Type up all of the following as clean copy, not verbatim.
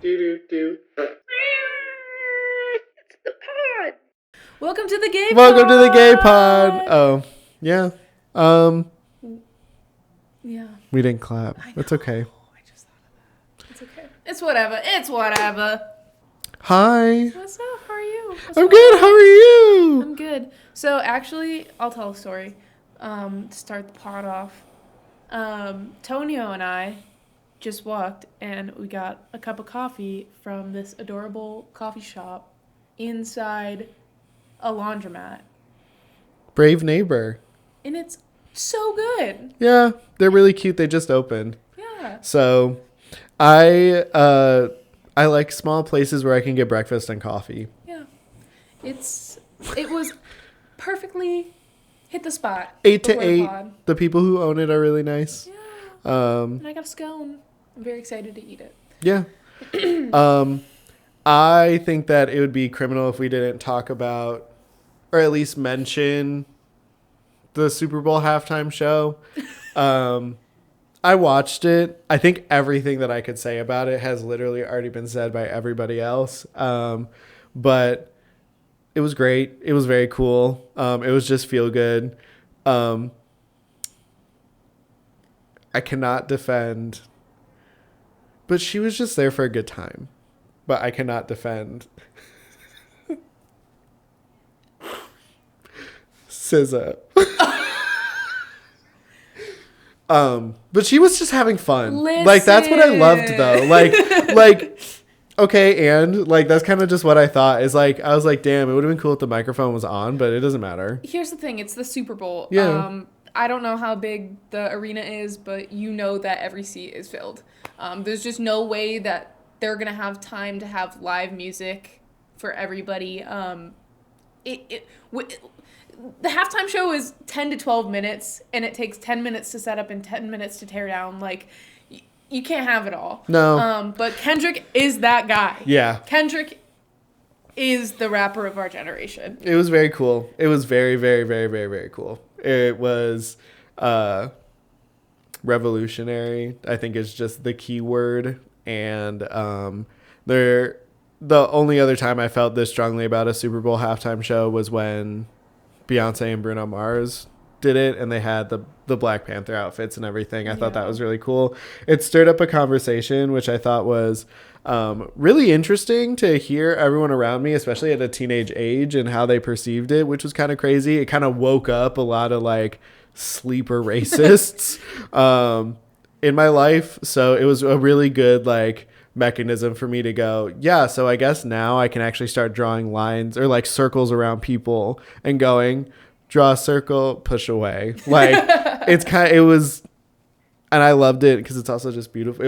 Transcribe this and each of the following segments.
Do. It's the pod. Welcome to the G.A.Y. Welcome to the G.A.Y. pod. Oh, yeah. Yeah. We didn't clap. It's okay. I just thought of that. It's okay. It's whatever. Hi. What's up? How are you? I'm good. How are you? I'm good. So actually, I'll tell a story. To start the pod off. Tonio and I just walked and we got a cup of coffee from this adorable coffee shop inside a laundromat. Brave neighbor. And it's so good. Yeah, they're really cute. They just opened. Yeah. So, I like small places where I can get breakfast and coffee. Yeah. It was perfectly hit the spot. 8 to 8. The people who own it are really nice. Yeah. And I got a scone. I'm very excited to eat it. Yeah. I think that it would be criminal if we didn't talk about, or at least mention, the Super Bowl halftime show. I watched it. I think everything that I could say about it has literally already been said by everybody else. But it was great. It was very cool. It was just feel good. I cannot defend, but she was just there for a good time. But I cannot defend SZA. But she was just having fun. Listen. Like, that's what I loved, though. Like, okay, and like that's kind of just what I thought. Is like, I was like, damn, it would have been cool if the microphone was on, but it doesn't matter. Here's the thing, it's the Super Bowl. Yeah. I don't know how big the arena is, but you know that every seat is filled. There's just no way that they're gonna have time to have live music for everybody. The halftime show is 10 to 12 minutes, and it takes 10 minutes to set up and 10 minutes to tear down. Like, you can't have it all. No. But Kendrick is that guy. Yeah. Kendrick is the rapper of our generation. It was very cool. It was very, very, very, very, very cool. It was revolutionary, I think is just the key word. And the only other time I felt this strongly about a Super Bowl halftime show was when Beyonce and Bruno Mars did it, and they had the Black Panther outfits and everything. I thought that was really cool. It stirred up a conversation, which I thought was really interesting to hear everyone around me, especially at a teenage age, and how they perceived it, which was kind of crazy. It kind of woke up a lot of like sleeper racists in my life. So it was a really good like mechanism for me to go, yeah, so I guess now I can actually start drawing lines or like circles around people and going, draw a circle, push away. Like it was, and I loved it because it's also just beautiful.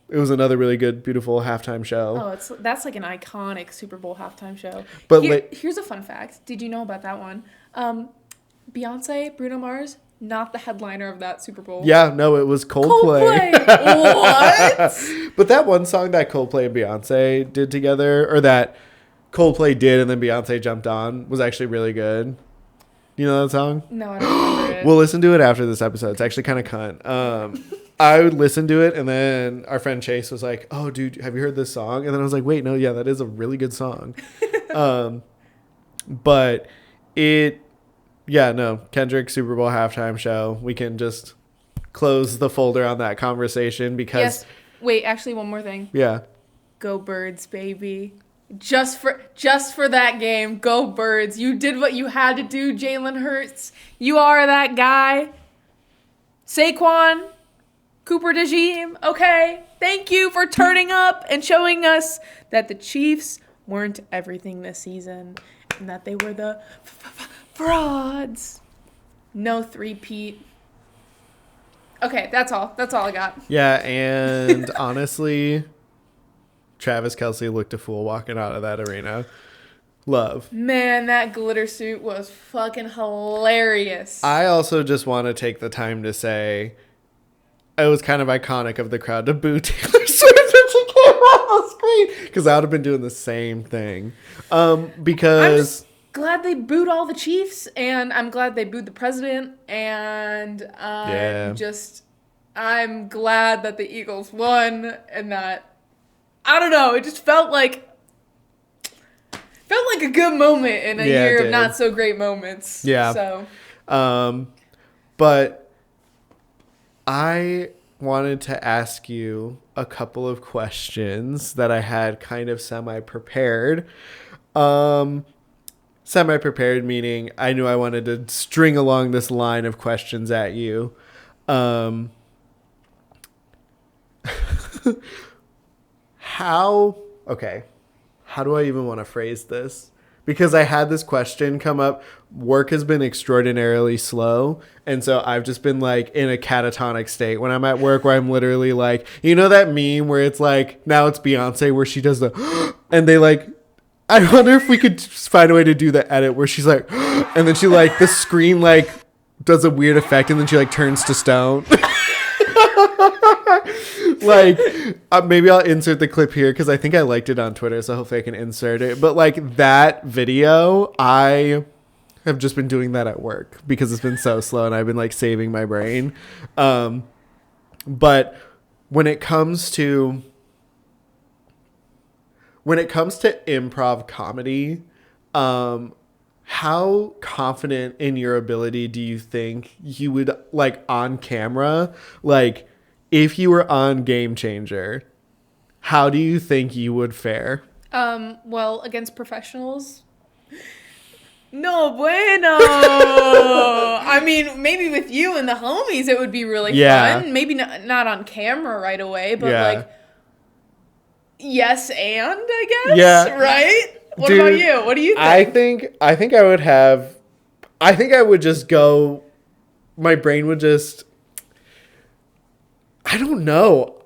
It was another really good, beautiful halftime show. Oh, that's like an iconic Super Bowl halftime show. But here's a fun fact. Did you know about that one? Beyonce, Bruno Mars, not the headliner of that Super Bowl. Yeah, no, it was Coldplay. What? But that one song that Coldplay and Beyonce did together, or that Coldplay did and then Beyonce jumped on, was actually really good. You know that song? No, I don't remember it. We'll listen to it after this episode. It's actually kind of cunt. I would listen to it, and then our friend Chase was like, oh, dude, have you heard this song? And then I was like, wait, no, yeah, that is a really good song. But Kendrick Super Bowl halftime show. We can just close the folder on that conversation because... Yes. Wait, actually, one more thing. Yeah. Go Birds, baby. Just for that game, go Birds. You did what you had to do, Jalen Hurts. You are that guy. Saquon, Cooper DeJean, okay? Thank you for turning up and showing us that the Chiefs weren't everything this season and that they were the frauds. No three-peat. Okay, that's all. That's all I got. Yeah, and honestly, Travis Kelce looked a fool walking out of that arena. Love. Man, that glitter suit was fucking hilarious. I also just want to take the time to say it was kind of iconic of the crowd to boo Taylor Swift when she came on the screen, because I would have been doing the same thing. Because... glad they booed all the Chiefs, and I'm glad they booed the president, and I'm glad that the Eagles won, and that I don't know. It just felt like a good moment in a year of not so great moments. Yeah. So. But I wanted to ask you a couple of questions that I had kind of semi-prepared. Semi-prepared meaning I knew I wanted to string along this line of questions at you. How do I even want to phrase this? Because I had this question come up. Work has been extraordinarily slow. And so I've just been like in a catatonic state when I'm at work, where I'm literally like, you know, that meme where it's like, now it's Beyonce where she does the, and they like, I wonder if we could find a way to do the edit where she's like, and then she like, the screen like does a weird effect and then she like turns to stone. Like, maybe I'll insert the clip here because I think I liked it on Twitter, so hopefully I can insert it. But like that video, I have just been doing that at work because it's been so slow and I've been like saving my brain. But when it comes to improv comedy, how confident in your ability do you think you would, like, on camera, like, if you were on Game Changer, how do you think you would fare? Well, against professionals, no bueno. I mean, maybe with you and the homies, it would be really fun. Maybe not on camera right away, but like, yes, and I guess, right? What about you? What do you think? I think I would just go, my brain would just, I don't know.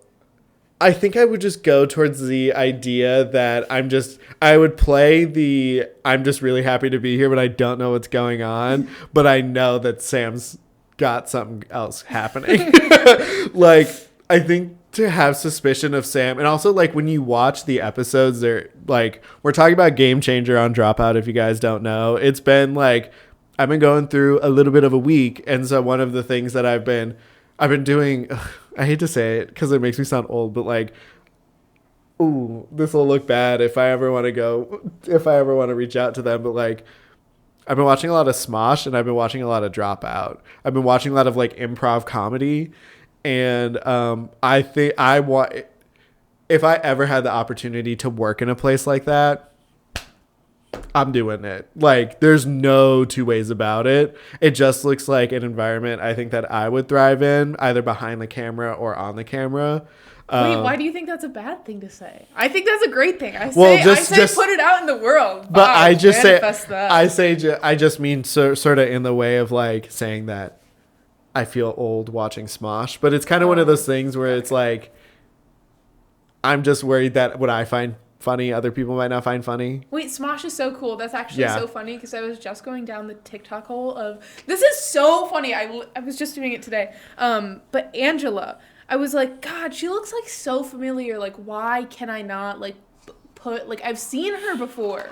I think I would just go towards the idea that I would play the, I'm just really happy to be here, but I don't know what's going on. But I know that Sam's got something else happening. Like, I think to have suspicion of Sam, and also like when you watch the episodes, they're like, we're talking about Game Changer on Dropout. If you guys don't know, it's been like, I've been going through a little bit of a week. And so one of the things that I've been doing, I hate to say it because it makes me sound old, but like, ooh, this will look bad if I ever want to reach out to them. But like, I've been watching a lot of Smosh and I've been watching a lot of Dropout. I've been watching a lot of like improv comedy. And I think if I ever had the opportunity to work in a place like that, I'm doing it. Like, there's no two ways about it. It just looks like an environment I think that I would thrive in, either behind the camera or on the camera. Wait, why do you think that's a bad thing to say? I think that's a great thing. I say put it out in the world. But I just mean sort of in the way of like saying that I feel old watching Smosh, but it's kind of one of those things where it's like, I'm just worried that what I find funny, other people might not find funny. Wait, Smosh is so cool. That's actually so funny because I was just going down the TikTok hole of, this is so funny. I was just doing it today. But Angela, I was like, God, she looks like so familiar. Like, why can I not like put, like, I've seen her before.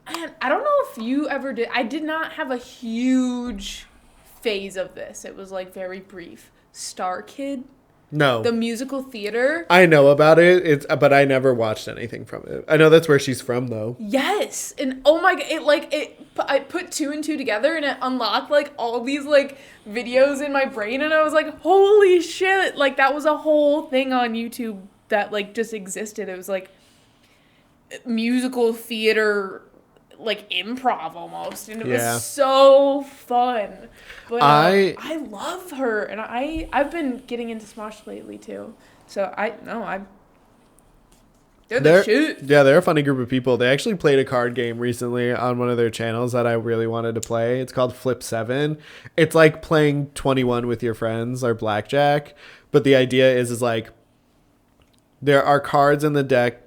And I don't know if you ever did. I did not have a huge phase of this. It was like very brief. Star Kid. No. The musical theater. I know about it. But I never watched anything from it. I know that's where she's from though. Yes. And oh my god, I put two and two together and it unlocked like all these like videos in my brain and I was like, holy shit. Like that was a whole thing on YouTube that like just existed. It was like musical theater, like improv almost, and it was so fun. But I love her, and I've been getting into Smosh lately too. So they're the shit. Yeah, they're a funny group of people. They actually played a card game recently on one of their channels that I really wanted to play. It's called Flip 7. It's like playing 21 with your friends or blackjack, but the idea is like there are cards in the deck,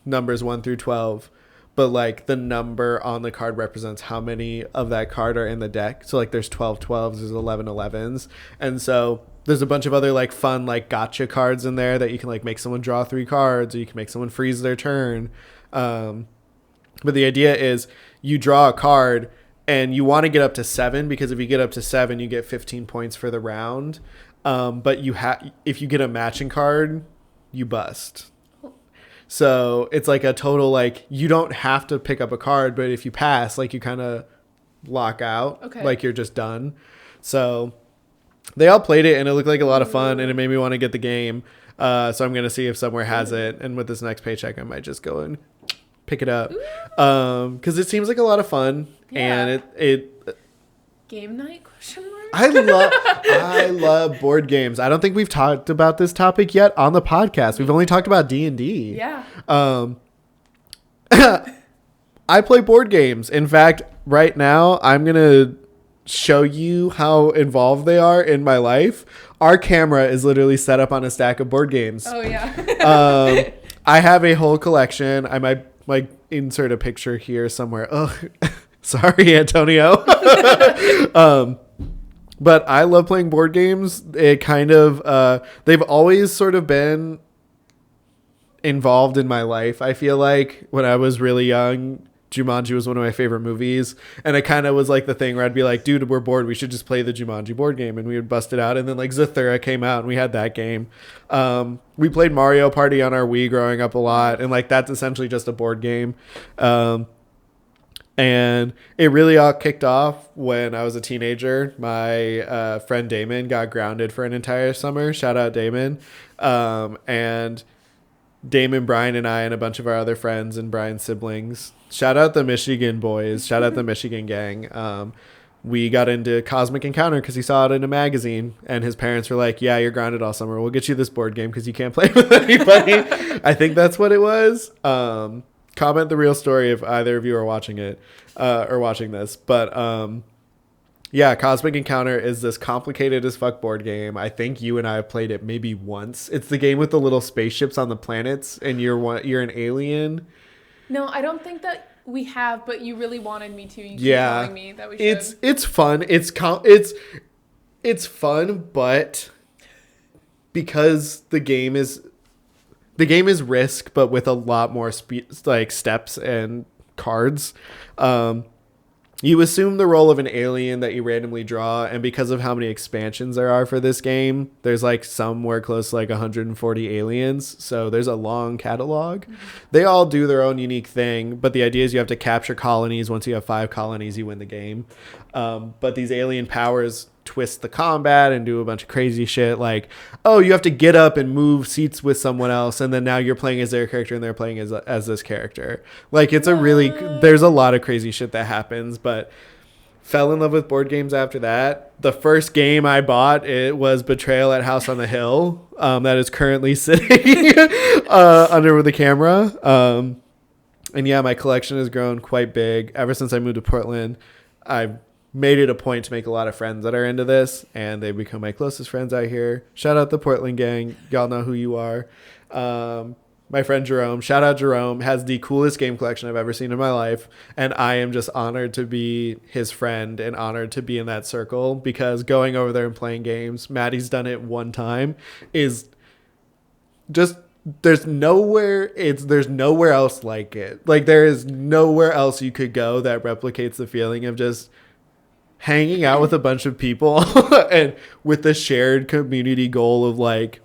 numbers 1 through 12. But like the number on the card represents how many of that card are in the deck. So like there's 12 12s, there's 11 11s. And so there's a bunch of other like fun like gotcha cards in there that you can like make someone draw 3 cards or you can make someone freeze their turn. But the idea is you draw a card and you want to get up to 7 because if you get up to 7, you get 15 points for the round. But if you get a matching card, you bust. So it's like a total, like, you don't have to pick up a card, but if you pass, like, you kind of lock out. Okay. Like, you're just done. So they all played it, and it looked like a lot of fun, and it made me want to get the game. So I'm going to see if somewhere has it. And with this next paycheck, I might just go and pick it up. Because it seems like a lot of fun. Yeah. And it Game night? Question mark? I love board games. I don't think we've talked about this topic yet on the podcast. We've only talked about D&D. Yeah. I play board games. In fact, right now, I'm going to show you how involved they are in my life. Our camera is literally set up on a stack of board games. Oh, yeah. I have a whole collection. I might like insert a picture here somewhere. Oh, sorry, Antonio. But I love playing board games. It kind of, they've always sort of been involved in my life. I feel like when I was really young, Jumanji was one of my favorite movies. And it kind of was like the thing where I'd be like, dude, we're bored. We should just play the Jumanji board game. And we would bust it out. And then like Zathura came out and we had that game. We played Mario Party on our Wii growing up a lot. And like, that's essentially just a board game. And it really all kicked off when I was a teenager. My friend Damon got grounded for an entire summer. Shout out Damon. And Damon, Brian, and I, and a bunch of our other friends and Brian's siblings. Shout out the Michigan boys. Shout out the Michigan gang. We got into Cosmic Encounter because he saw it in a magazine. And his parents were like, yeah, you're grounded all summer. We'll get you this board game because you can't play with anybody. I think that's what it was. Comment the real story if either of you are watching it or watching this. But yeah, Cosmic Encounter is this complicated as fuck board game. I think you and I have played it maybe once. It's the game with the little spaceships on the planets and you're an alien. No, I don't think that we have, but you really wanted me to. You keep Yeah, telling me that we should. It's fun. It's fun, but because the game is Risk, but with a lot more steps and cards. You assume the role of an alien that you randomly draw, and because of how many expansions there are for this game, there's like somewhere close to like 140 aliens, so there's a long catalog. Mm-hmm. They all do their own unique thing, but the idea is you have to capture colonies. Once you have 5 colonies, you win the game. But these alien powers twist the combat and do a bunch of crazy shit, like, oh, you have to get up and move seats with someone else, and then now you're playing as their character and they're playing as this character. Like, it's there's a lot of crazy shit that happens. But fell in love with board games after that. The first game I bought, it was Betrayal at House on the Hill, that is currently sitting under the camera. And yeah, my collection has grown quite big ever since I moved to Portland. I've made it a point to make a lot of friends that are into this, and they become my closest friends out here. Shout out the Portland gang. Y'all know who you are. My friend Jerome, shout out Jerome, has the coolest game collection I've ever seen in my life. And I am just honored to be his friend and honored to be in that circle, because going over there and playing games, Maddie's done it one time, is just, there's nowhere else like it. Like, there is nowhere else you could go that replicates the feeling of just hanging out with a bunch of people and with the shared community goal of like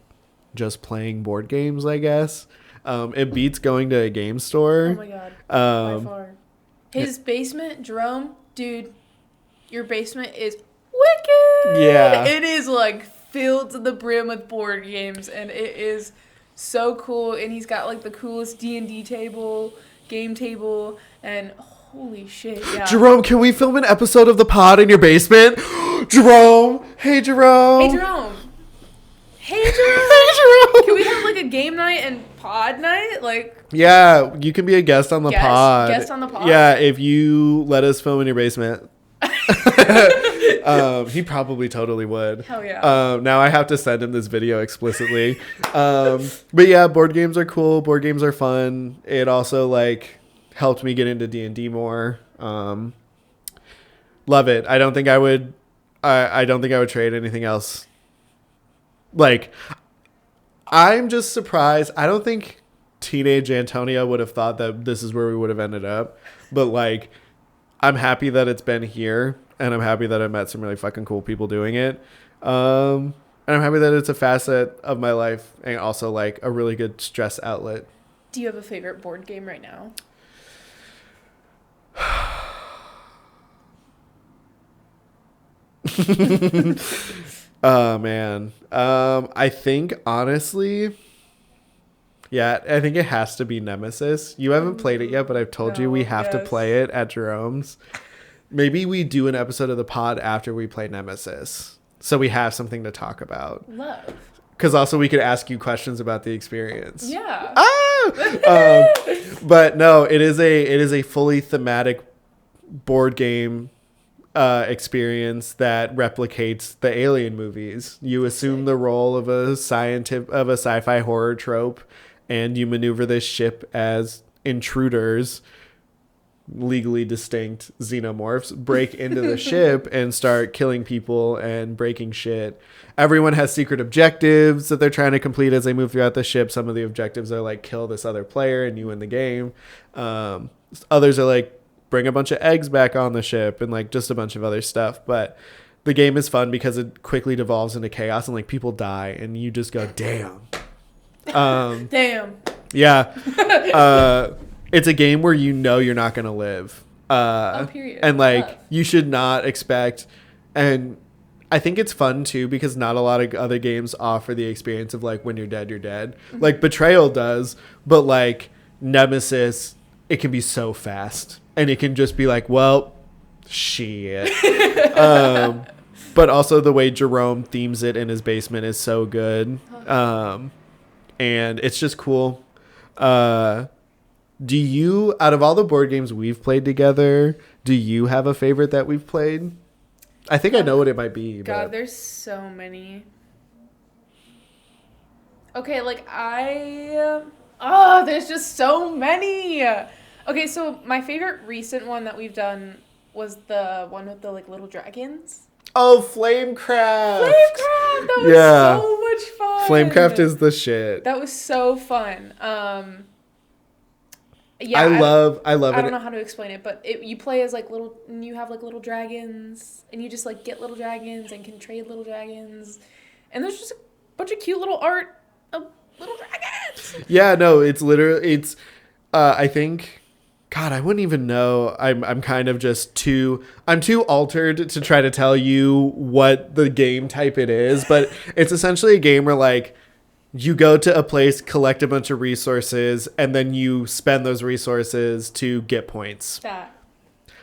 just playing board games, I guess. It beats going to a game store. Oh my god. By far. His basement, Jerome, dude, your basement is wicked. Yeah. It is like filled to the brim with board games, and it is so cool. And he's got like the coolest D&D table, game table, and holy shit, yeah. Jerome, can we film an episode of the pod in your basement? Jerome! Hey, Jerome! Hey, Jerome! Hey, Jerome! Can we have like a game night and pod night? Like, yeah, you can be a guest on the pod. Guest on the pod? Yeah, if you let us film in your basement. He probably totally would. Hell yeah. Now I have to send him this video explicitly. But yeah, board games are cool. Board games are fun. It also like helped me get into D&D more. Love it. I don't think I would trade anything else. Like, I'm just surprised. I don't think teenage Antonia would have thought that this is where we would have ended up. But like, I'm happy that it's been here, and I'm happy that I met some really fucking cool people doing it. And I'm happy that it's a facet of my life, and also like a really good stress outlet. Do you have a favorite board game right now? Oh man. I think honestly, yeah, I think it has to be Nemesis. You haven't played it yet, but I've told you we have to play it at Jerome's. Maybe we do an episode of the pod after we play Nemesis, so we have something to talk about. Love. Because also we could ask you questions about the experience. Yeah. But no, it is a fully thematic board game experience that replicates the Alien movies. You assume the role of a sci-fi horror trope, and you maneuver this ship as intruders, legally distinct xenomorphs, break into the ship and start killing people and breaking shit. Everyone has secret objectives that they're trying to complete as they move throughout the ship. Some of the objectives are like kill this other player and you win the game. Others are like bring a bunch of eggs back on the ship and like just a bunch of other stuff. But the game is fun because it quickly devolves into chaos and like people die and you just go, damn. Damn. Yeah. It's a game where you know you're not going to live. Period. And like you should not expect. And I think it's fun too because not a lot of other games offer the experience of like when you're dead, you're dead. Mm-hmm. Like Betrayal does, but like Nemesis, it can be so fast. And it can just be like, well, shit. But also the way Jerome themes it in his basement is so good. And it's just cool. Do you, out of all the board games we've played together, do you have a favorite that we've played? I think I know what it might be. God, but there's so many. Okay, like there's just so many. Okay, so my favorite recent one that we've done was the one with the like little dragons. Oh, Flamecraft! That was so much fun. Flamecraft is the shit. That was so fun. Yeah, I love it. I don't know how to explain it, but you play as like little, and you have like little dragons, and you just like get little dragons and can trade little dragons, and there's just a bunch of cute little art of little dragons. Yeah, no, it's literally I think, God, I wouldn't even know. I'm kind of just too altered to try to tell you what the game type it is, but it's essentially a game where like you go to a place, collect a bunch of resources, and then you spend those resources to get points.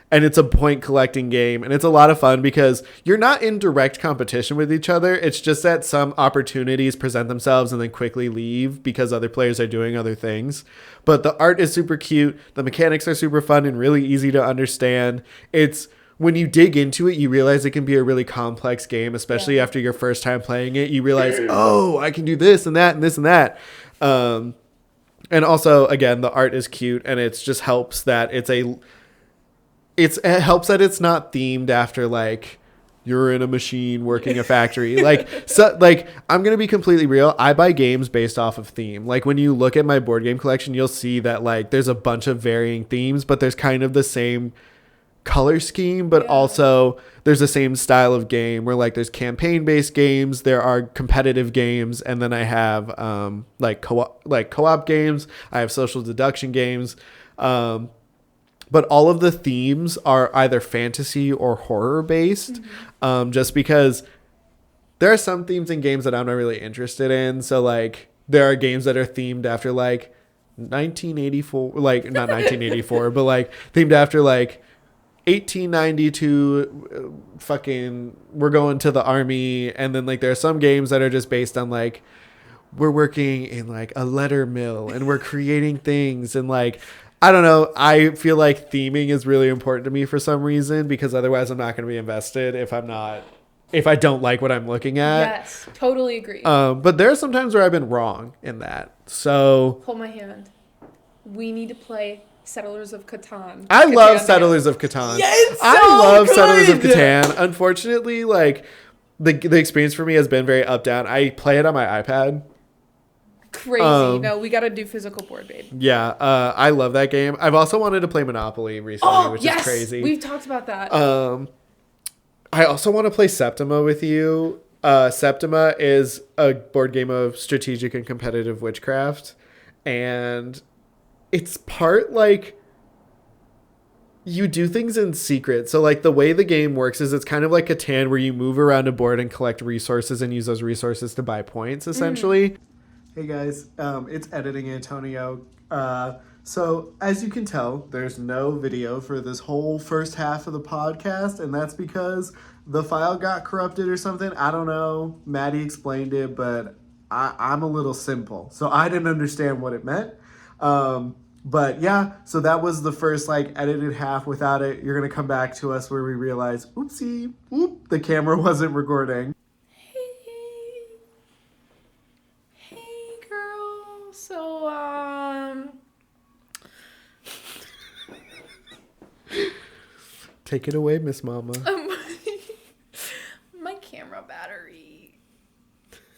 And it's a point collecting game, and it's a lot of fun because you're not in direct competition with each other. It's just that some opportunities present themselves and then quickly leave because other players are doing other things. But the art is super cute. The mechanics are super fun and really easy to understand. When you dig into it, you realize it can be a really complex game, especially after your first time playing it. You realize, oh, I can do this and that and this and that. And also, again, the art is cute, and it just helps that it helps that it's not themed after like you're in a machine working a factory. I'm gonna be completely real. I buy games based off of theme. Like when you look at my board game collection, you'll see that like there's a bunch of varying themes, but there's kind of the same color scheme, but also there's the same style of game where like there's campaign based games, there are competitive games, and then I have co-op games, I have social deduction games, but all of the themes are either fantasy or horror based. Just because there are some themes in games that I'm not really interested in. So like there are games that are themed after like 1984, like not 1984 but like themed after like 1892 fucking we're going to the army, and then like there are some games that are just based on like we're working in like a letter mill and we're creating things, and like I don't know, I feel like theming is really important to me for some reason, because otherwise I'm not going to be invested if I don't like what I'm looking at. Yes, totally agree. But there are some times where I've been wrong in that. So hold my hand. We need to play Settlers of Catan. I love Settlers of Catan. Yeah, it's so I love good. Settlers of Catan. Unfortunately, like the experience for me has been very up down. I play it on my iPad. Crazy. No, we gotta do physical board, babe. Yeah, I love that game. I've also wanted to play Monopoly recently, which is crazy. We've talked about that. I also want to play Septima with you. Septima is a board game of strategic and competitive witchcraft, and it's part like you do things in secret. So like the way the game works is it's kind of like Catan where you move around a board and collect resources and use those resources to buy points essentially. Hey guys, it's editing Antonio. So as you can tell, there's no video for this whole first half of the podcast, and that's because the file got corrupted or something. I don't know. Maddie explained it, but I'm a little simple, so I didn't understand what it meant. But yeah, so that was the first like edited half. Without it, you're gonna come back to us where we realize, oopsie, the camera wasn't recording. Hey girl. So Take it away, Miss Mama. my camera battery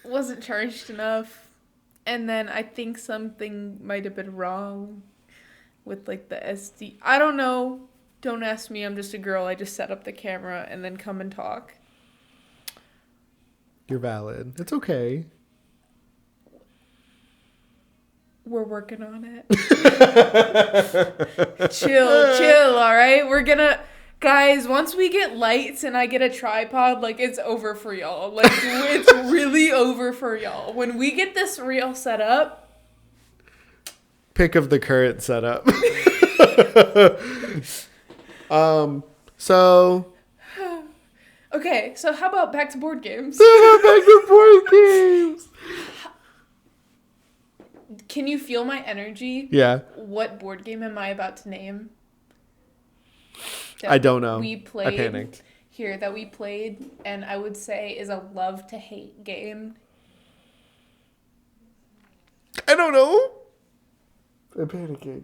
wasn't charged enough, and then I think something might have been wrong with like the SD. I don't know. Don't ask me. I'm just a girl. I just set up the camera and then come and talk. You're valid. It's okay. We're working on it. Chill, all right? We're gonna... Guys, once we get lights and I get a tripod, like, it's over for y'all. Like, it's really over for y'all. When we get this reel set up... Pick of the current setup. So... Okay, so how about back to board games? Back to board games! Can you feel my energy? Yeah. What board game am I about to name? I don't know. We played I panicked. Here, that we played, and I would say is a love to hate game. I don't know. I'm panicking.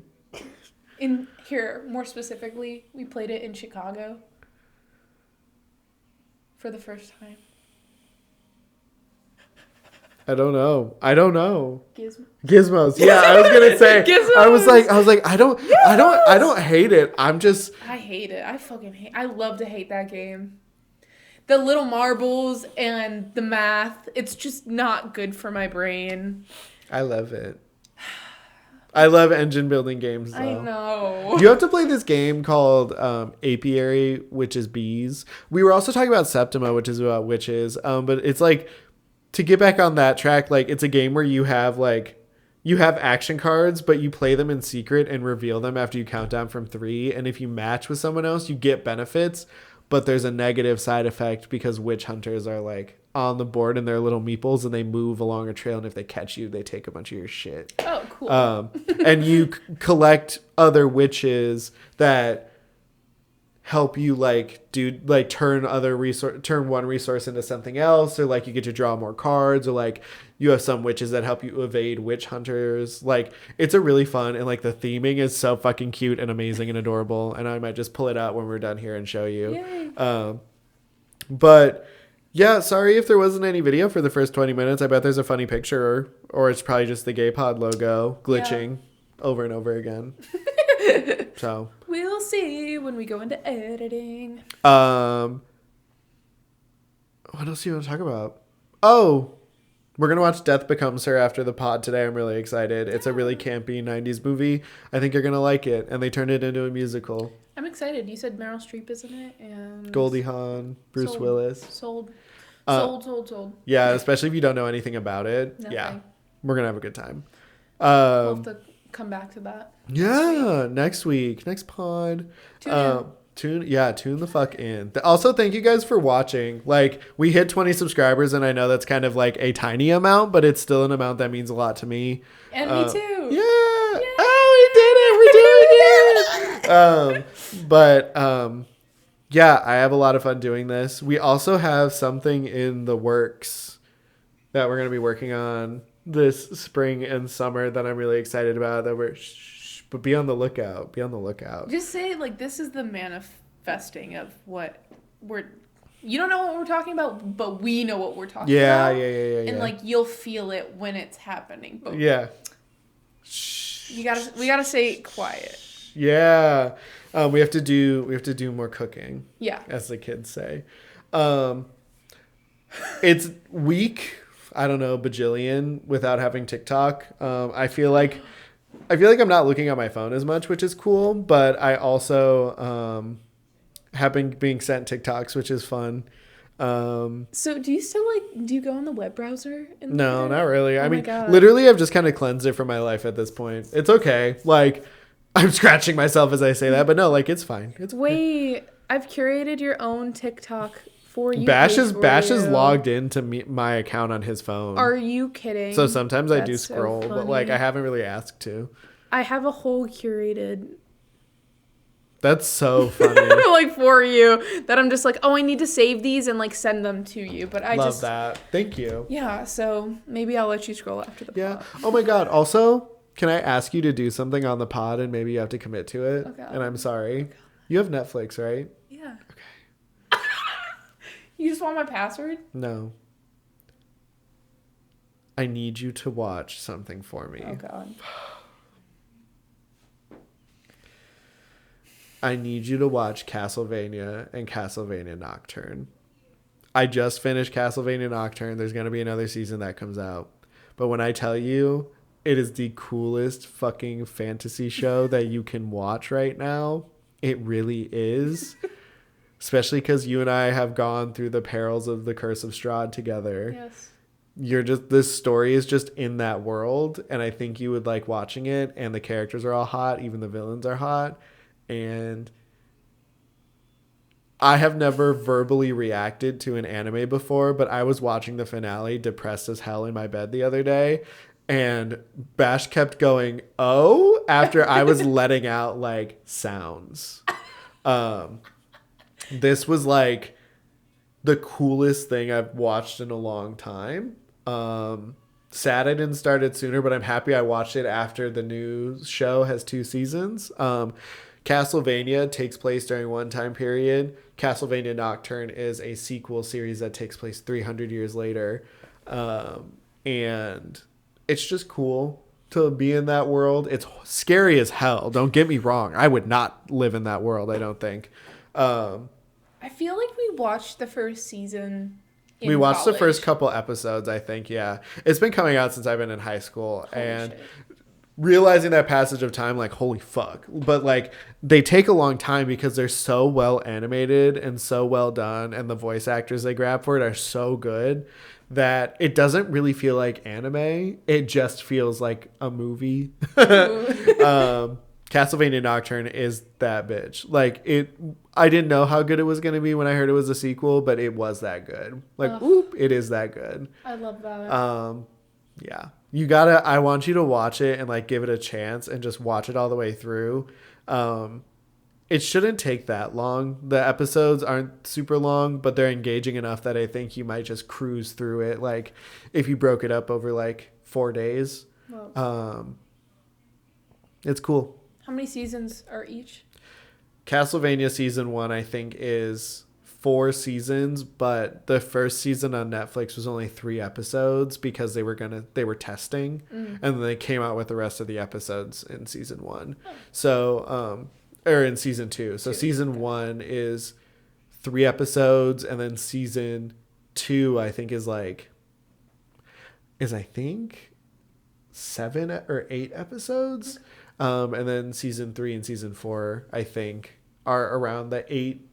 In here, more specifically, we played it in Chicago for the first time. I don't know. Gizmos. Yeah, I was gonna say. Gizmos. I was like, I don't hate it. I hate it. I love to hate that game. The little marbles and the math, it's just not good for my brain. I love it. I love engine building games, though. I know. You have to play this game called Apiary, which is bees. We were also talking about Septima, which is about witches. But it's like, to get back on that track, like, it's a game where you have action cards, but you play them in secret and reveal them after you count down from 3. And if you match with someone else, you get benefits, but there's a negative side effect because witch hunters are like on the board and they're little meeples and they move along a trail. And if they catch you, they take a bunch of your shit. Oh, cool. And you collect other witches that help you turn one resource into something else, or like you get to draw more cards, or like you have some witches that help you evade witch hunters. Like, it's a really fun, and like the theming is so fucking cute and amazing and adorable, and I might just pull it out when we're done here and show you. Yay. But yeah, sorry if there wasn't any video for the first 20 minutes. I bet there's a funny picture, or it's probably just the G.A.Y logo glitching over and over again. So we'll see when we go into editing. What else do you want to talk about? Oh, we're going to watch Death Becomes Her after the pod today. I'm really excited. It's a really campy 90s movie. I think you're going to like it. And they turned it into a musical. I'm excited. You said Meryl Streep is in it. And Goldie Hawn, Bruce Willis. Sold. Yeah, especially if you don't know anything about it. Nothing. Yeah, we're going to have a good time. We'll have to come back to that. Next week. Next pod. Tune Tune the fuck in. Also, thank you guys for watching. Like, we hit 20 subscribers, and I know that's kind of like a tiny amount, but it's still an amount that means a lot to me. And me too. Yeah. Yay. Oh, we did it. We're doing it. Yeah, I have a lot of fun doing this. We also have something in the works that we're going to be working on this spring and summer that I'm really excited about, that but be on the lookout. Just say, like, this is the manifesting of what you don't know what we're talking about, but we know what we're talking about. Yeah. And like, you'll feel it when it's happening. But yeah. We gotta say it quiet. Yeah. We have to do more cooking. Yeah. As the kids say. It's week, I don't know, bajillion without having TikTok. I feel like I feel like I'm not looking at my phone as much, which is cool, but I also have been being sent TikToks, which is fun. So do you still do you go on the web browser? And No, not really. I my mean, God. literally, I've just kind of cleansed it from my life at this point. It's okay. Like, I'm scratching myself as I say that, but no, like, it's fine. It's okay. Wait, I've curated your own TikTok for you. Bash is logged into my account on his phone. Are you kidding? So sometimes I do That's so scroll, but like I haven't really asked to. I have a whole curated That's so funny. like for you that I'm just like, oh, I need to save these and like send them to you. But I love that. Thank you. Yeah, so maybe I'll let you scroll after the pod. Yeah. Oh my God. Also, can I ask you to do something on the pod and maybe you have to commit to it? Okay. And I'm sorry. You have Netflix, right? Yeah. Okay. You just want my password? No. I need you to watch something for me. Oh God. I need you to watch Castlevania and Castlevania Nocturne. I just finished Castlevania Nocturne. There's going to be another season that comes out. But when I tell you, it is the coolest fucking fantasy show that you can watch right now. It really is. Especially because you and I have gone through the perils of the Curse of Strahd together. Yes. This story is just in that world. And I think you would like watching it. And the characters are all hot. Even the villains are hot. And I have never verbally reacted to an anime before, but I was watching the finale depressed as hell in my bed the other day, and Bash kept going, oh, after I was letting out like sounds. This was like the coolest thing I've watched in a long time. Sad I didn't start it sooner, but I'm happy I watched it after the new show has 2 seasons. Castlevania takes place during one time period. Castlevania Nocturne is a sequel series that takes place 300 years later. And it's just cool to be in that world. It's scary as hell. Don't get me wrong. I would not live in that world, I don't think. I feel like we watched the first season we watched college. the first couple episodes, I think, yeah. It's been coming out since I've been in high school. Holy and shit. Realizing that passage of time, like, holy fuck. But, like, they take a long time because they're so well animated and so well done, and the voice actors they grab for it are so good that it doesn't really feel like anime. It just feels like a movie. Castlevania Nocturne is that bitch. Like, I didn't know how good it was going to be when I heard it was a sequel, but it was that good. Like, whoop, it is that good. I love that. Yeah. I want you to watch it and like give it a chance and just watch it all the way through. It shouldn't take that long. The episodes aren't super long, but they're engaging enough that I think you might just cruise through it. Like if you broke it up over like 4 days, it's cool. How many seasons are each? Castlevania season 1, I think, is 4 seasons, but the first season on Netflix was only 3 episodes because they were testing, and then they came out with the rest of the episodes in season 1. So or in season 2. So season 1 is 3 episodes, and then season 2 I think is 7 or 8 episodes. And then season 3 and season 4 I think are around the 8.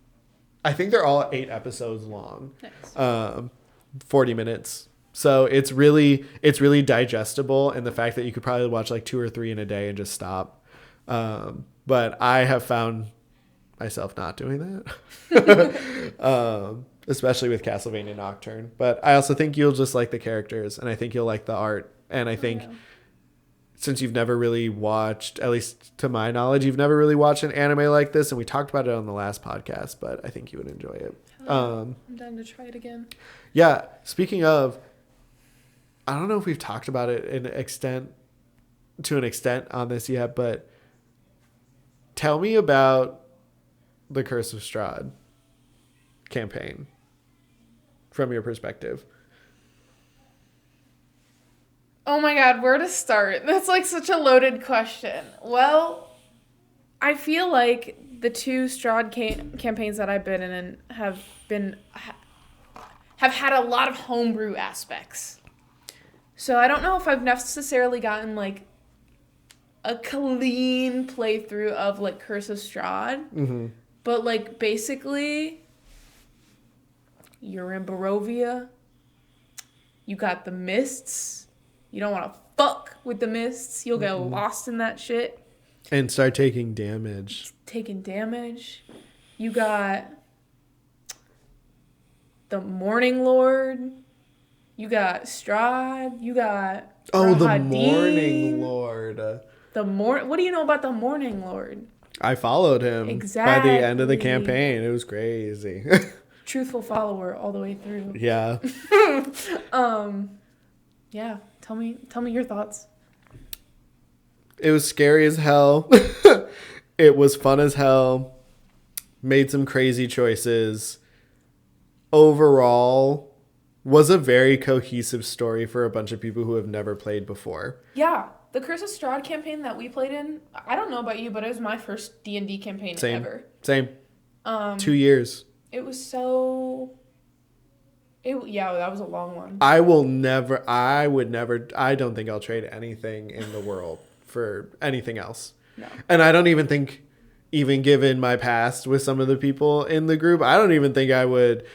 I think they're all 8 episodes long. Nice. 40 minutes. So it's really digestible, and the fact that you could probably watch like 2 or 3 in a day and just stop. But I have found myself not doing that. Especially with Castlevania Nocturne. But I also think you'll just like the characters, and I think you'll like the art. And I think since you've never really watched, at least to my knowledge, you've never really watched an anime like this, and we talked about it on the last podcast, but I think you would enjoy it. I'm down to try it again. Yeah. Speaking of, I don't know if we've talked about it to an extent on this yet, but tell me about the Curse of Strahd campaign from your perspective. Oh my God, where to start? That's like such a loaded question. Well, I feel like the 2 Strahd campaigns that I've been in have had a lot of homebrew aspects. So I don't know if I've necessarily gotten like a clean playthrough of like Curse of Strahd. Mm-hmm. But like basically, you're in Barovia. You got the mists. You don't want to fuck with the mists. You'll get lost in that shit. And start taking damage. Taking damage. You got the Morning Lord. You got Strahd. You got the Rahadin. Morning Lord. What do you know about the Morning Lord? I followed him by the end of the campaign. It was crazy. Truthful follower all the way through. Yeah. Yeah. Tell me your thoughts. It was scary as hell. It was fun as hell. Made some crazy choices. Overall, was a very cohesive story for a bunch of people who have never played before. Yeah. The Curse of Strahd campaign that we played in, I don't know about you, but it was my first D&D campaign ever. Same. 2 years. It was so... that was a long one. I don't think I'll trade anything in the world for anything else. No. And I don't even think, even given my past with some of the people in the group, I don't even think I would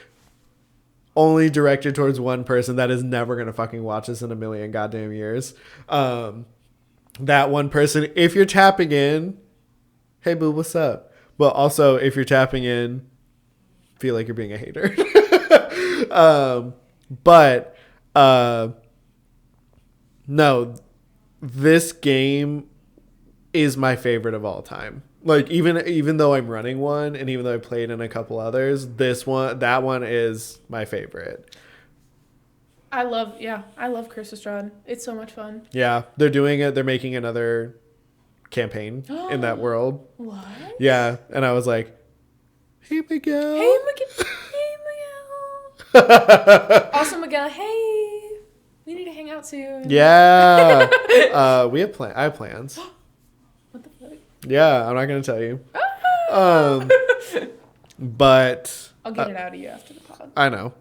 only direct it towards one person that is never going to fucking watch this in a million goddamn years. That one person, if you're tapping in, hey boo, what's up? But also, if you're tapping in, feel like you're being a hater. No, this game is my favorite of all time. Like, even though I'm running one, and even though I played in a couple others, that one is my favorite. I love Curse of Strahd. It's so much fun. Yeah, they're making another campaign in that world. What? Yeah, and I was like, hey Miguel. Hey Miguel. Also Miguel, hey, we need to hang out soon. Yeah. I have plans. What the fuck? Yeah, I'm not gonna tell you. But I'll get it out of you after the pod. I know.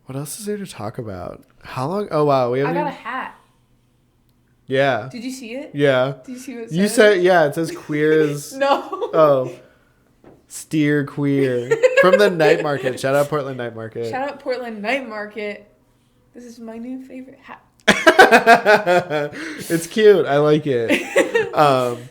What else is there to talk about? How long? Oh wow, I got a hat. Yeah. Did you see it? Yeah. Did you see what it said? You said it says queer as No. Oh. Steer queer. From the night market. Shout out Portland Night Market. Shout out Portland Night Market. This is my new favorite hat. It's cute. I like it.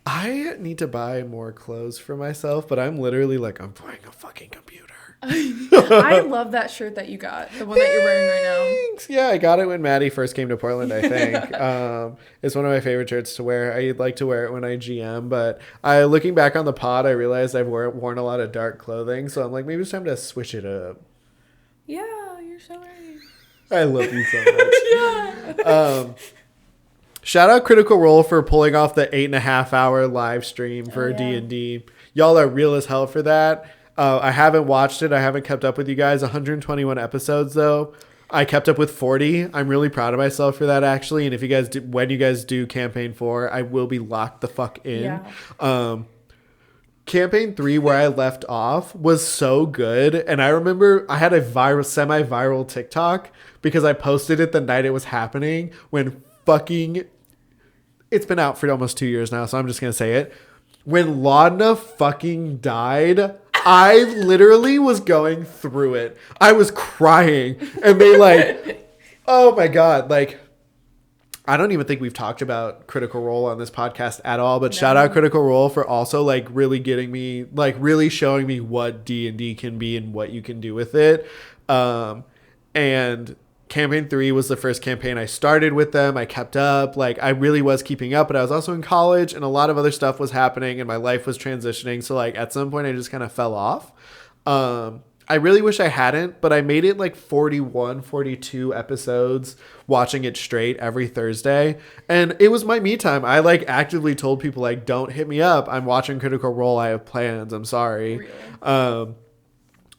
I need to buy more clothes for myself, but I'm literally like, I'm buying a fucking computer. I love that shirt that you got. The one that you're wearing right now. Yeah, I got it when Maddie first came to Portland, I think. It's one of my favorite shirts to wear. I like to wear it when I GM, but looking back on the pod, I realized I've worn a lot of dark clothing, so I'm like, maybe it's time to switch it up. Yeah, you're so right. I love you so much. Yeah. Shout out Critical Role for pulling off the 8.5 hour live stream for D&D. Y'all are real as hell for that. I haven't watched it. I haven't kept up with you guys. 121 episodes though. I kept up with 40. I'm really proud of myself for that actually. And if you guys when you guys do campaign 4, I will be locked the fuck in. Yeah. Campaign 3 where I left off was so good. And I remember I had a semi-viral TikTok because I posted it the night it was happening when fucking, it's been out for almost 2 years now. So I'm just going to say it. When Laudna fucking died, I literally was going through it. I was crying. And they like, oh my God. Like, I don't even think we've talked about Critical Role on this podcast at all. But shout out Critical Role for also like really getting me, like really showing me what D&D can be and what you can do with it. And Campaign 3 was the first campaign I started with them. I kept up. Like, I really was keeping up, but I was also in college and a lot of other stuff was happening and my life was transitioning. So, like, at some point, I just kind of fell off. I really wish I hadn't, but I made it like 41, 42 episodes watching it straight every Thursday. And it was my me time. I, like, actively told people, like, don't hit me up. I'm watching Critical Role. I have plans. I'm sorry. Really?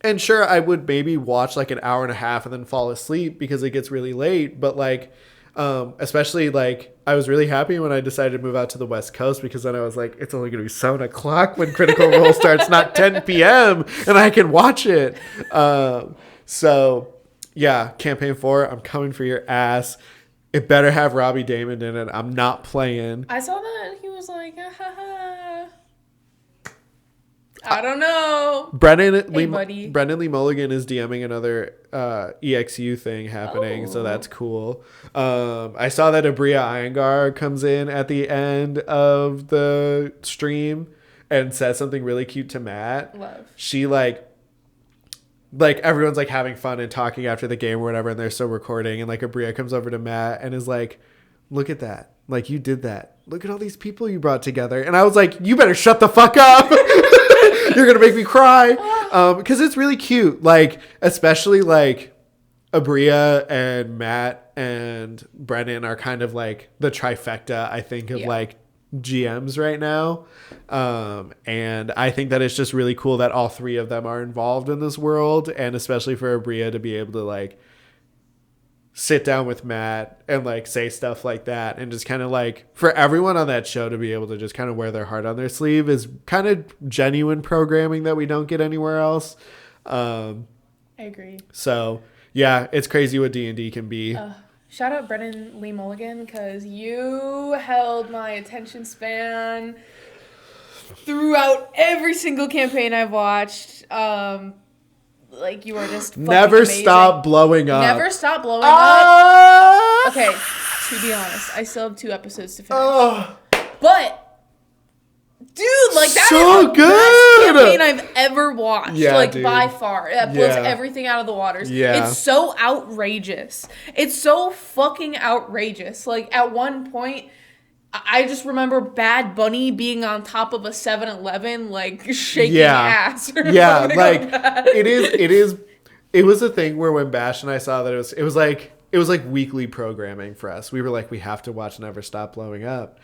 And sure, I would maybe watch like an hour and a half and then fall asleep because it gets really late. But like, especially like, I was really happy when I decided to move out to the West Coast because then I was like, it's only going to be 7 o'clock when Critical Role starts, not 10 p.m. and I can watch it. So yeah, Campaign 4, I'm coming for your ass. It better have Robbie Damon in it. I'm not playing. I saw that and he was like, I don't know. Brendan buddy. Lee Mulligan is DMing another EXU thing happening, so that's cool. I saw that Abria Iyengar comes in at the end of the stream and says something really cute to Matt. Love. She like everyone's like having fun and talking after the game or whatever, and they're still recording, and like Abria comes over to Matt and is like, look at that. Like, you did that. Look at all these people you brought together. And I was like, you better shut the fuck up. You're going to make me cry. Because it's really cute. Like, especially like Abria and Matt and Brennan are kind of like the trifecta, I think, of like GMs right now. And I think that it's just really cool that all three of them are involved in this world. And especially for Abria to be able to like sit down with Matt and like say stuff like that, and just kind of like for everyone on that show to be able to just kind of wear their heart on their sleeve is kind of genuine programming that we don't get anywhere else. I agree. So yeah, it's crazy what D&D can be. Shout out Brendan Lee Mulligan, because you held my attention span throughout every single campaign I've watched. Like, you are just never amazing. Stop blowing up. Never stop blowing up. Okay, to be honest, I still have 2 episodes to finish. But, dude, like, that so is the good. best campaign I've ever watched. Yeah, like, dude. By far. That blows everything out of the waters. Yeah. It's so outrageous. It's so fucking outrageous. Like, at one point, I just remember Bad Bunny being on top of a 7-Eleven, like, shaking ass. Yeah, like, it was a thing where when Bash and I saw that it was like weekly programming for us. We were like, we have to watch Never Stop Blowing Up.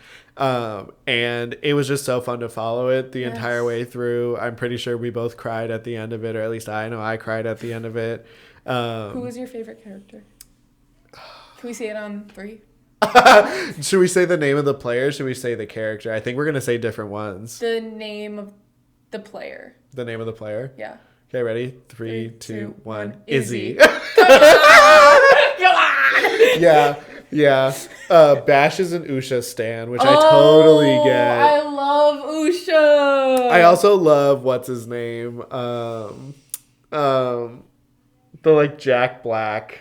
And it was just so fun to follow it the entire way through. I'm pretty sure we both cried at the end of it, or at least I know I cried at the end of it. Who was your favorite character? Can we say it on 3? Should we say the name of the player? Or should we say the character? I think we're going to say different ones. The name of the player. The name of the player? Yeah. Okay, ready? 3, 2, 1. Izzy. Come on! Yeah. Bash is an Usha stan, which I totally get. I love Usha. I also love what's his name? The like Jack Black.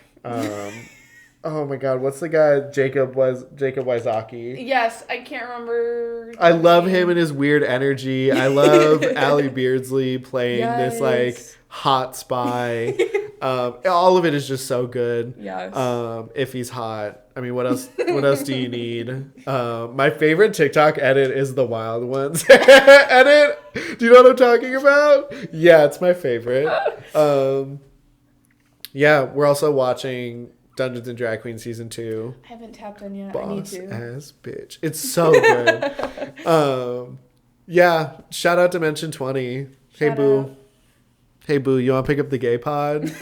Oh my God, what's the guy? Jacob Wysocki. Yes, I can't remember. I love him and his weird energy. I love Allie Beardsley playing this like hot spy. All of it is just so good. Yes. If he's hot. I mean, what else do you need? My favorite TikTok edit is the Wild Ones edit. Do you know what I'm talking about? Yeah, it's my favorite. Yeah, we're also watching Dungeons and Drag Queen season 2. I haven't tapped in yet. Boss I need to. ass bitch. It's so good. Yeah. Shout out Dimension 20. Hey boo. Hey boo. You want to pick up the gay pod?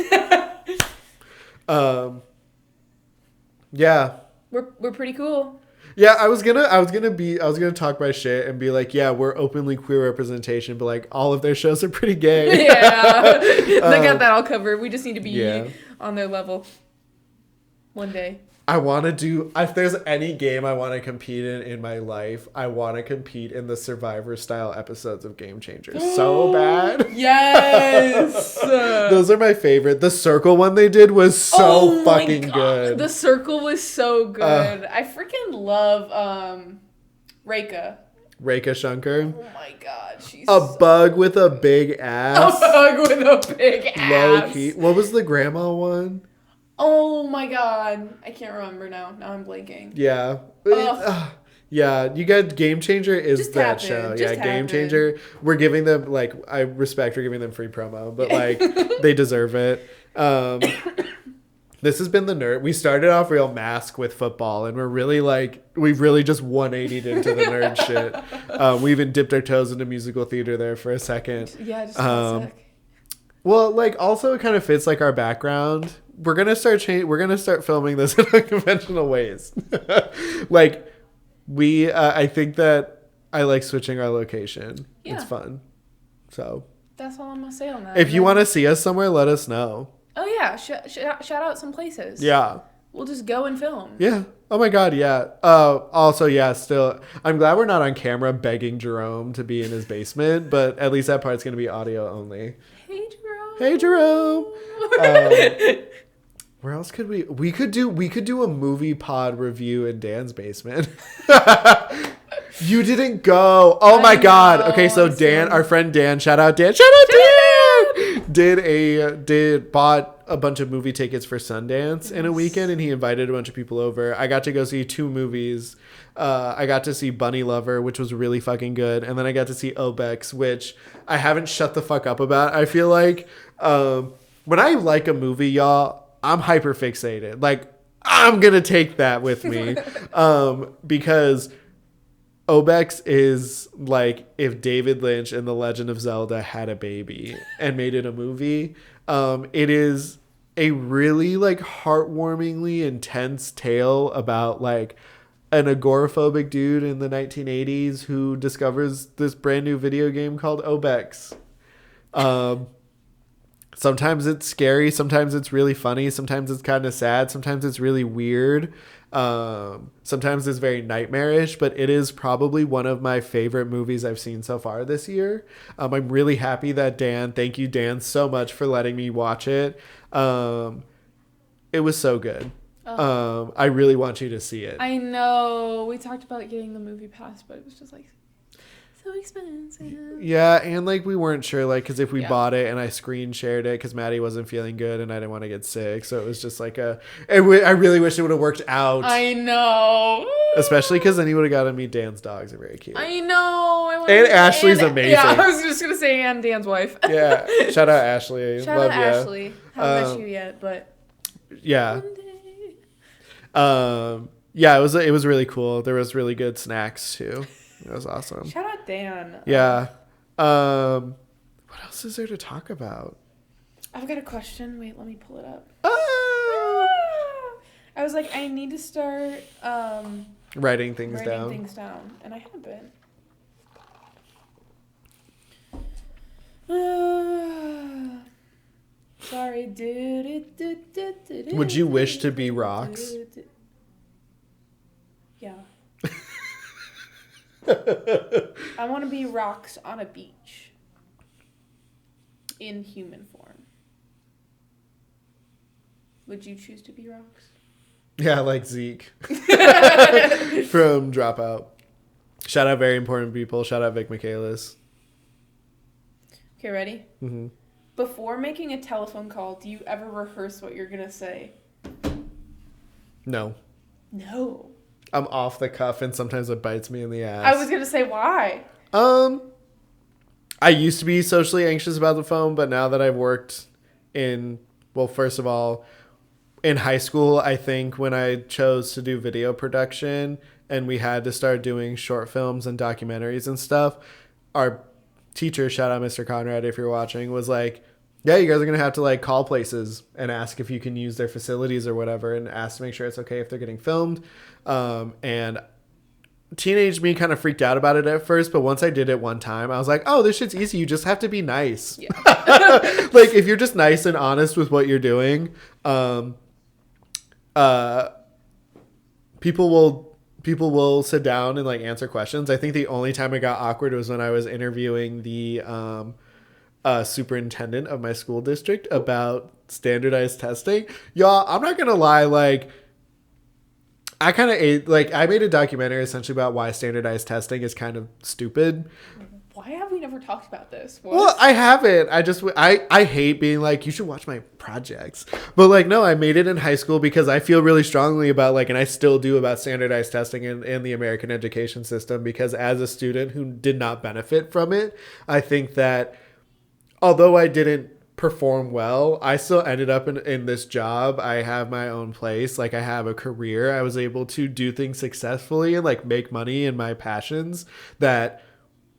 Yeah. We're pretty cool. Yeah, I was gonna talk my shit and be like, yeah, we're openly queer representation, but like all of their shows are pretty gay. Yeah. They got that all covered. We just need to be on their level one day. I want to do, if there's any game I want to compete in my life, I want to compete in the Survivor style episodes of Game Changers so bad. Yes. Those are my favorite. The Circle one they did was so fucking good. The Circle was so good. I freaking love Reika Shankar. Oh my God, she's bug with a big ass. A bug with a big ass. Low key. What was the grandma one? Oh my God, I can't remember now. Now I'm blanking. Yeah. Yeah, you got Game Changer is Just that tap show. in. Yeah, Just Game tap in. Changer. We're giving them like I respect we're giving them free promo, but like they deserve it. This has been the nerd. We started off real mask with football, and we've really just 180'd into the nerd shit. We even dipped our toes into musical theater there for a second. Yeah, just a sec. Well, like also it kind of fits like our background. We're gonna start filming this in unconventional ways. Like I think that I like switching our location. Yeah. It's fun. So that's all I'm gonna say on that. If you want to see us somewhere, let us know. Oh yeah, shout out some places. Yeah. We'll just go and film. Yeah. Oh my God. Yeah. Also, yeah. Still, I'm glad we're not on camera begging Jerome to be in his basement, but at least that part's gonna be audio only. Hey Jerome. Hey Jerome. Where else could we could do a movie pod review in Dan's basement. You didn't go. Oh my God. Okay, so Dan, our friend Dan, shout out Dan. Bought a bunch of movie tickets for Sundance in a weekend, and he invited a bunch of people over. I got to go see 2 movies. I got to see Bunny Lover, which was really fucking good, and then I got to see Obex, which I haven't shut the fuck up about. I feel like when I like a movie, y'all, I'm hyper fixated. Like, I'm gonna take that with me because Obex is like if David Lynch and The Legend of Zelda had a baby and made it a movie. It is a really like heartwarmingly intense tale about like an agoraphobic dude in the 1980s who discovers this brand new video game called Obex. Sometimes it's scary, sometimes it's really funny, sometimes it's kind of sad, sometimes it's really weird. Sometimes it's very nightmarish, but it is probably one of my favorite movies I've seen so far this year. I'm really happy that thank you Dan so much for letting me watch it. It was so good. I really want you to see it. I know. We talked about getting the movie pass, but it was just like so expensive. Yeah, and like we weren't sure, like, because if we bought it and I screen shared it because Maddie wasn't feeling good and I didn't want to get sick, so it was just like I really wish it would have worked out. I know. Especially because then he would have gotten to meet Dan's dogs. They're very cute. I know. And Ashley's amazing. Yeah, I was just gonna say, and Dan's wife. Yeah, shout out Ashley. Shout out Ashley. Haven't met you yet, but yeah. Yeah, it was really cool. There was really good snacks too. It was awesome. Shout out Dan. Yeah. What else is there to talk about? I've got a question. Wait, let me pull it up. Ah! I was like, I need to start writing things down. And I haven't. Sorry. Would you wish to be rocks? Yeah. I want to be rocks on a beach in human form. Would you choose to be rocks? Yeah, like Zeke from Dropout. Shout out very important people. Shout out Vic Michaelis. Okay, ready? Mm-hmm. Before making a telephone call, do you ever rehearse what you're going to say? No. No. I'm off the cuff and sometimes it bites me in the ass. I was going to say why. I used to be socially anxious about the phone, but now that I've worked first of all, in high school, I think when I chose to do video production and we had to start doing short films and documentaries and stuff, our teacher, shout out Mr. Conrad if you're watching, was like, yeah, you guys are going to have to like call places and ask if you can use their facilities or whatever and ask to make sure it's okay if they're getting filmed. And teenage me kind of freaked out about it at first, but once I did it one time, I was like, oh, this shit's easy. You just have to be nice. Yeah. Like if you're just nice and honest with what you're doing, people will sit down and like answer questions. I think the only time it got awkward was when I was interviewing the superintendent of my school district about standardized testing. Y'all, I'm not gonna lie, like I made a documentary essentially about why standardized testing is kind of stupid. Why have we never talked about this? Well, I haven't. I hate being like, you should watch my projects. But like, no, I made it in high school because I feel really strongly about like, and I still do about standardized testing in the American education system, because as a student who did not benefit from it, I think that although I didn't perform well, I still ended up in this job. I have my own place. Like I have a career. I was able to do things successfully and like make money in my passions that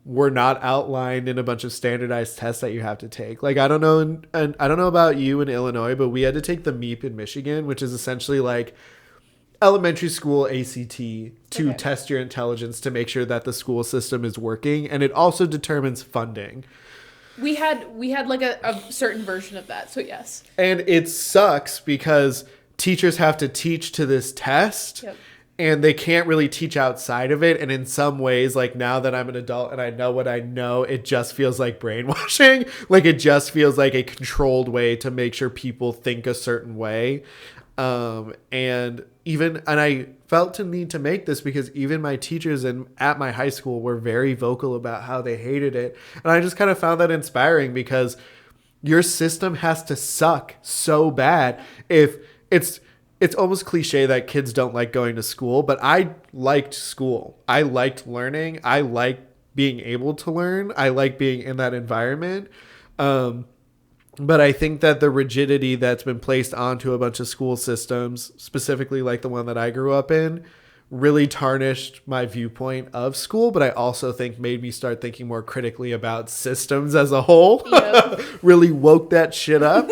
were not outlined in a bunch of standardized tests that you have to take. Like, I don't know. And I don't know about you in Illinois, but we had to take the MEP in Michigan, which is essentially like elementary school ACT to test your intelligence to make sure that the school system is working. And it also determines funding. We had like a certain version of that. So yes. And it sucks because teachers have to teach to this test. Yep. And they can't really teach outside of it. And in some ways, like now that I'm an adult and I know what I know, it just feels like brainwashing. Like it just feels like a controlled way to make sure people think a certain way. And I felt to need to make this because even my teachers at my high school were very vocal about how they hated it. And I just kind of found that inspiring because your system has to suck so bad if it's almost cliche that kids don't like going to school, but I liked school. I liked learning. I liked being able to learn. I like being in that environment. But I think that the rigidity that's been placed onto a bunch of school systems, specifically like the one that I grew up in, really tarnished my viewpoint of school. But I also think made me start thinking more critically about systems as a whole. Yep. Really woke that shit up.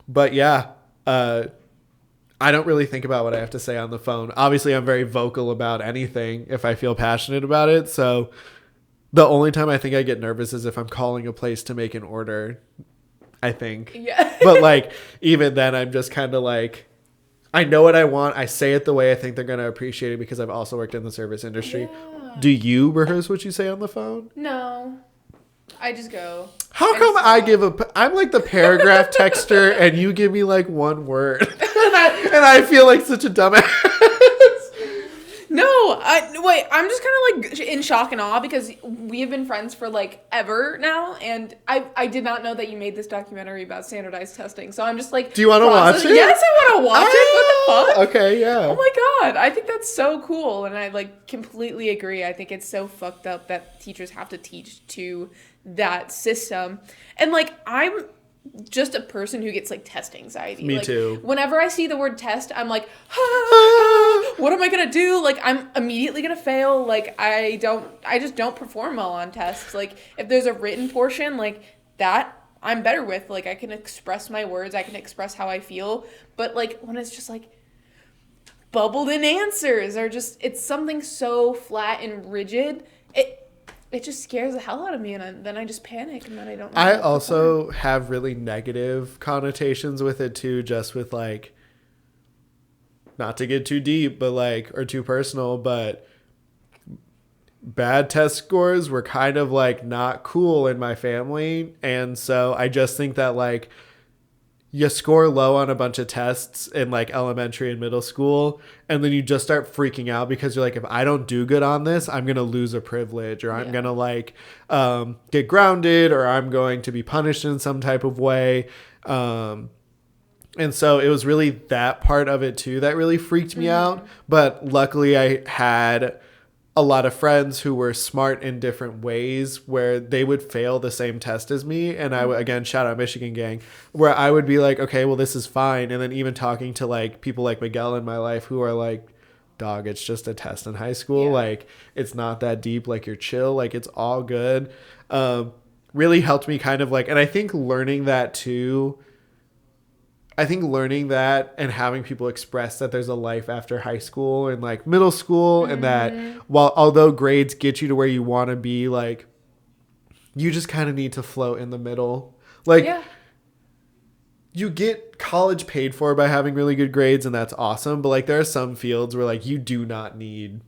But yeah. I don't really think about what I have to say on the phone. Obviously, I'm very vocal about anything if I feel passionate about it. So the only time I think I get nervous is if I'm calling a place to make an order, I think. Yeah. But like, even then, I'm just kind of like, I know what I want. I say it the way I think they're going to appreciate it because I've also worked in the service industry. Yeah. Do you rehearse what you say on the phone? No. I just go. How come I'm like the paragraph texter and you give me like one word and I feel like such a dumbass. No, I'm just kind of like in shock and awe because we have been friends for like ever now, and I did not know that you made this documentary about standardized testing. So I'm just like, do you want to watch it? Yes, I want to watch it. What the fuck? Okay, yeah. Oh my god, I think that's so cool, and I like completely agree. I think it's so fucked up that teachers have to teach to that system, and like I'm just a person who gets like test anxiety. Me like, too. Whenever I see the word test, I'm like, what am I gonna do? Like I'm immediately gonna fail. Like I just don't perform well on tests. Like if there's a written portion like that, I'm better with. Like I can express my words, I can express how I feel. But like when it's just like bubbled in answers or just it's something so flat and rigid, it just scares the hell out of me, and then I just panic, and then I don't know. I also have really negative connotations with it too, just with like, not to get too deep, but like, or too personal, but bad test scores were kind of like not cool in my family. And so I just think that like, you score low on a bunch of tests in like elementary and middle school, and then you just start freaking out because you're like, if I don't do good on this, I'm going to lose a privilege, or I'm going to like get grounded, or I'm going to be punished in some type of way. And so it was really that part of it too that really freaked me out. But luckily I had a lot of friends who were smart in different ways where they would fail the same test as me. And I would, again, shout out Michigan Gang, where I would be like, okay, well, this is fine. And then even talking to like people like Miguel in my life who are like, dog, it's just a test in high school. Yeah. Like it's not that deep. Like you're chill. Like it's all good. Really helped me kind of like, and I think learning that too, and having people express that there's a life after high school and like middle school, and that although grades get you to where you want to be, like you just kind of need to float in the middle. Like you get college paid for by having really good grades, and that's awesome. But like there are some fields where like you do not need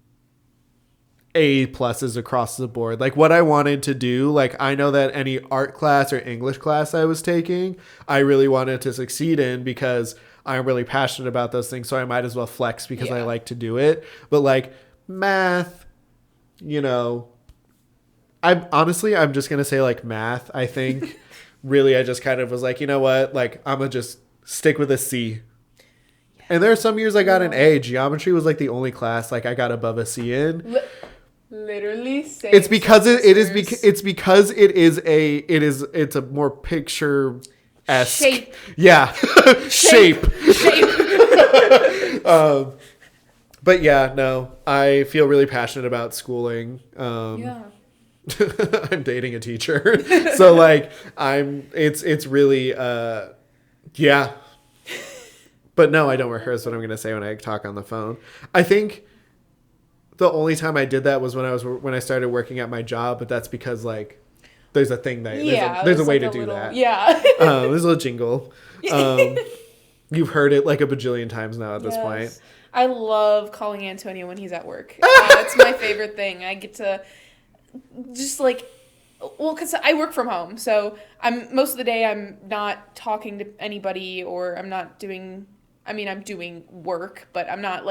A+ across the board. Like what I wanted to do, like I know that any art class or English class I was taking, I really wanted to succeed in because I'm really passionate about those things. So I might as well flex because I like to do it. But like math, you know, I'm just going to say like math. I think really I just kind of was like, you know what? Like I'm going to just stick with a C. And there are some years I got an A. Geometry was like the only class like I got above a C in. Literally same. It's because it's a more picture-esque. Shape. Yeah. Shape. But yeah, no, I feel really passionate about schooling. I'm dating a teacher. So like it's really yeah. But no, I don't rehearse what I'm going to say when I talk on the phone. I think the only time I did that was when I started working at my job, but that's because like there's a thing that there's a way to do that. Yeah. There's a little jingle. You've heard it like a bajillion times now at this point. I love calling Antonio when he's at work. It's my favorite thing. I get to just like, well, because I work from home, so most of the day I'm not talking to anybody, or I'm doing work, but I'm not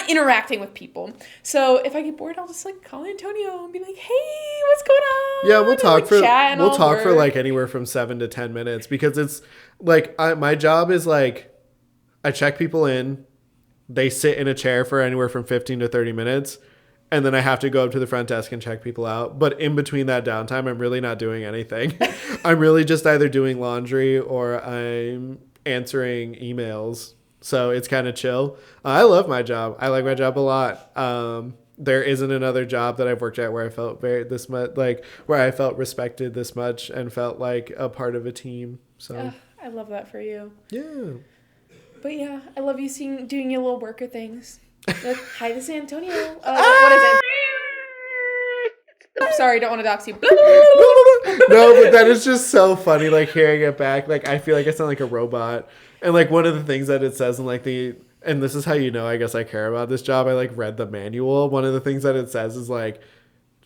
interacting with people. So if I get bored, I'll just like call Antonio and be like, "Hey, what's going on?" Yeah, we'll talk for work. like anywhere from 7 to 10 minutes, because it's like my job is like I check people in, they sit in a chair for anywhere from 15 to 30 minutes. And then I have to go up to the front desk and check people out. But in between that downtime, I'm really not doing anything. I'm really just either doing laundry or I'm answering emails. So it's kind of chill. I love my job. I like my job a lot. There isn't another job that I've worked at where I felt where I felt respected this much and felt like a part of a team. So I love that for you. Yeah. But yeah, I love you doing your little worker things. Like, hi, this is Antonio. What is it? Sorry, don't want to dox you. No, but that is just so funny, like hearing it back. Like I feel like I sound like a robot. And like one of the things that it says in like and this is how you know I guess I care about this job, I like read the manual. One of the things that it says is like,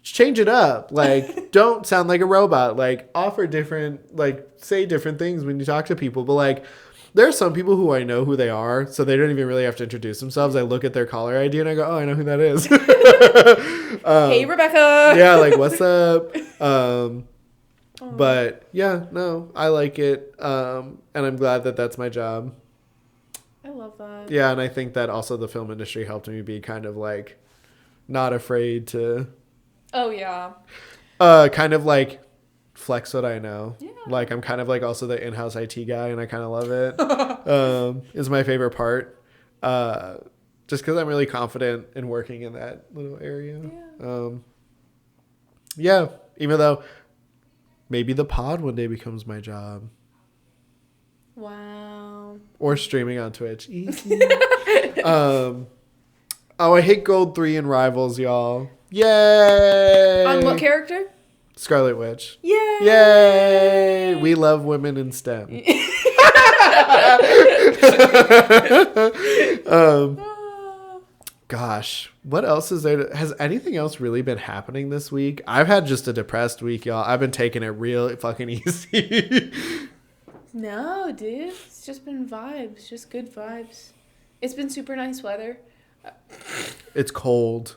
change it up. Like don't sound like a robot. Like offer different, like say different things when you talk to people. But like there are some people who I know who they are, so they don't even really have to introduce themselves. I look at their caller ID and I go, oh, I know who that is. Hey, Rebecca. Yeah, like, what's up? But, yeah, no, I like it. And I'm glad that that's my job. I love that. Yeah, and I think that also the film industry helped me be kind of, like, not afraid to... Oh, yeah. Kind of, like... flex what I know. Yeah. Like I'm kind of like also the in-house IT guy and I kind of love it. Is my favorite part. Just because I'm really confident in working in that little area. Yeah. Even though maybe the pod one day becomes my job. Wow. Or streaming on Twitch. Easy. I hit gold 3 in Rivals, y'all. Yay! On what character? Scarlet Witch. Yay! Yay! We love women in STEM. Gosh, what else is there? Has anything else really been happening this week? I've had just a depressed week, y'all. I've been taking it real fucking easy. No, dude. It's just been vibes. Just good vibes. It's been super nice weather. It's cold.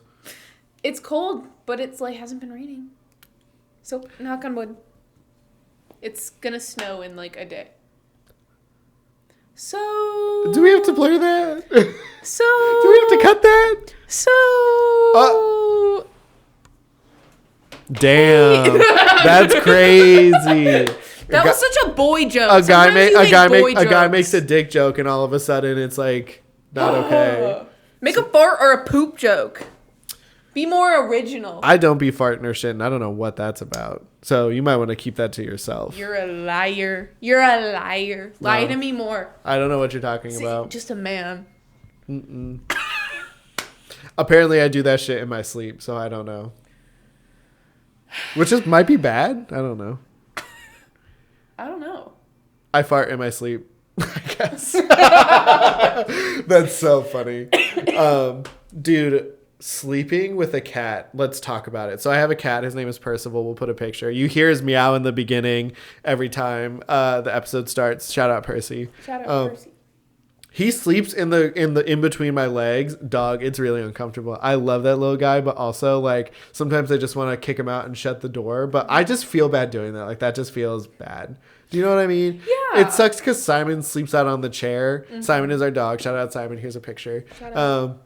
It's cold, but it's like hasn't been raining. So, knock on wood. It's gonna snow in like a day. So... Do we have to blur that? So... Do we have to cut that? So... Damn. That's crazy. That was such a boy joke. A guy makes a dick joke and all of a sudden it's like not okay. Make a fart or a poop joke. Be more original. I don't be farting or shitting. I don't know what that's about. So you might want to keep that to yourself. You're a liar. You're a liar. No. Lie to me more. I don't know what you're talking about. Just a man. Mm-mm. Apparently I do that shit in my sleep, so I don't know. Which might be bad. I don't know. I don't know. I fart in my sleep, I guess. That's so funny. Dude, sleeping with a cat. Let's talk about it. So I have a cat. His name is Percival. We'll put a picture. You hear his meow in the beginning every time the episode starts. Shout out Percy. Shout out Percy. He sleeps in between my legs. Dog, it's really uncomfortable. I love that little guy, but also like sometimes I just want to kick him out and shut the door. But I just feel bad doing that. Like that just feels bad. Do you know what I mean? Yeah. It sucks because Simon sleeps out on the chair. Mm-hmm. Simon is our dog. Shout out Simon. Here's a picture. Shout out.